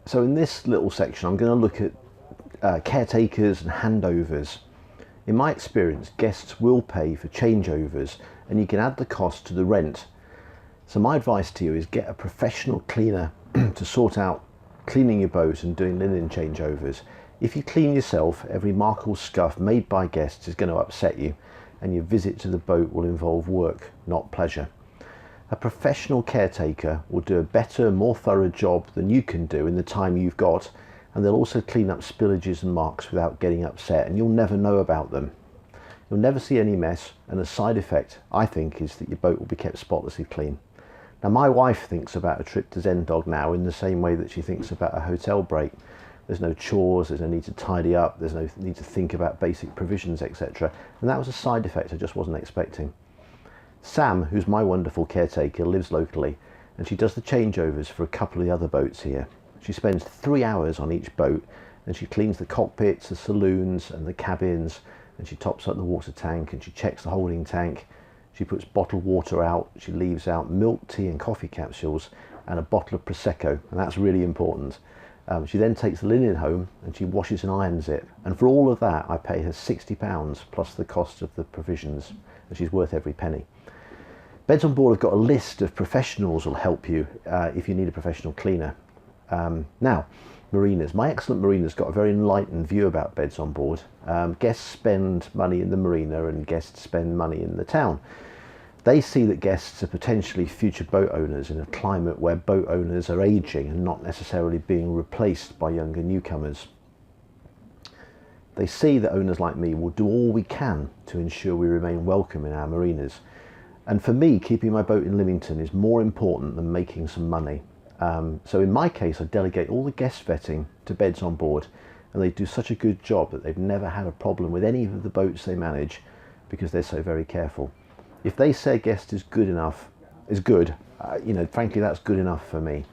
So in this little section, I'm going to look at caretakers and handovers. In my experience, guests will pay for changeovers, and you can add the cost to the rent. So my advice to you is get a professional cleaner to sort out cleaning your boat and doing linen changeovers. If you clean yourself, every mark or scuff made by guests is going to upset you, and your visit to the boat will involve work, not pleasure. A professional caretaker will do a better, more thorough job than you can do in the time you've got, and they'll also clean up spillages and marks without getting upset, and you'll never know about them. You'll never see any mess, and the side effect, I think, is that your boat will be kept spotlessly clean. Now, my wife thinks about a trip to Zendog now in the same way that she thinks about a hotel break. There's no chores, there's no need to tidy up, there's no need to think about basic provisions, etc. And that was a side effect I just wasn't expecting. Sam, who's my wonderful caretaker, lives locally, and she does the changeovers for a couple of the other boats here. She spends 3 hours on each boat, and she cleans the cockpits, the saloons and the cabins, and she tops up the water tank, and she checks the holding tank. She puts bottled water out, she leaves out milk, tea and coffee capsules and a bottle of Prosecco, and that's really important. She then takes the linen home and she washes and irons it, and for all of that I pay her £60 plus the cost of the provisions, and she's worth every penny. Beds on Board have got a list of professionals who will help you if you need a professional cleaner. Now, marinas. My excellent marina's got a very enlightened view about Beds on Board. Guests spend money in the marina and guests spend money in the town. They see that guests are potentially future boat owners in a climate where boat owners are aging and not necessarily being replaced by younger newcomers. They see that owners like me will do all we can to ensure we remain welcome in our marinas. And for me, keeping my boat in Lymington is more important than making some money. So in my case, I delegate all the guest vetting to Beds on Board, and they do such a good job that they've never had a problem with any of the boats they manage because they're so very careful. If they say a guest is good enough, frankly, that's good enough for me.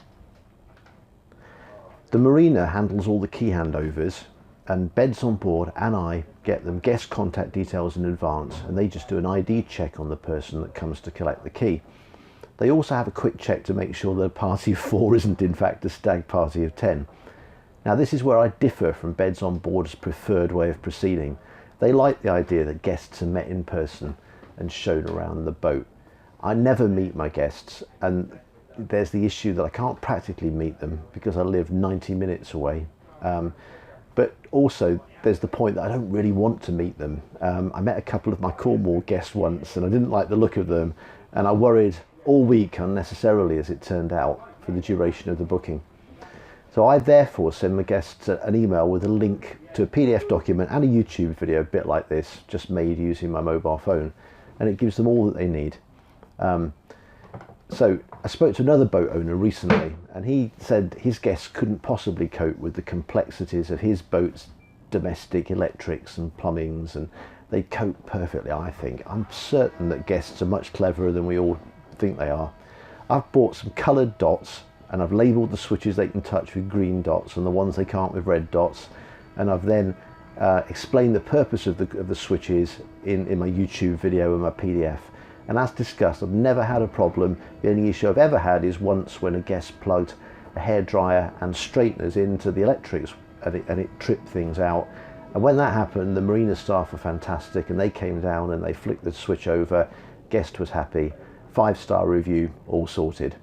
The marina handles all the key handovers, and Beds on Board and I get them guest contact details in advance, and they just do an ID check on the person that comes to collect the key. They also have a quick check to make sure that a party of 4 isn't in fact a stag party of 10. Now, this is where I differ from Beds on Board's preferred way of proceeding. They like the idea that guests are met in person and shown around the boat. I never meet my guests, and there's the issue that I can't practically meet them because I live 90 minutes away. But also there's the point that I don't really want to meet them. I met a couple of my Cornwall guests once and I didn't like the look of them, and I worried all week unnecessarily, as it turned out, for the duration of the booking. So I therefore send my guests an email with a link to a PDF document and a YouTube video, a bit like this, just made using my mobile phone, and it gives them all that they need. So I spoke to another boat owner recently, and he said his guests couldn't possibly cope with the complexities of his boat's domestic electrics and plumbings, and they cope perfectly, I think. I'm certain that guests are much cleverer than we all think they are. I've bought some coloured dots, and I've labelled the switches they can touch with green dots and the ones they can't with red dots, and I've then explained the purpose of the switches in my YouTube video and my PDF. And as discussed, I've never had a problem. The only issue I've ever had is once when a guest plugged a hairdryer and straighteners into the electrics, and it tripped things out. And when that happened, the marina staff were fantastic, and they came down and they flicked the switch over. Guest was happy. 5-star review, all sorted.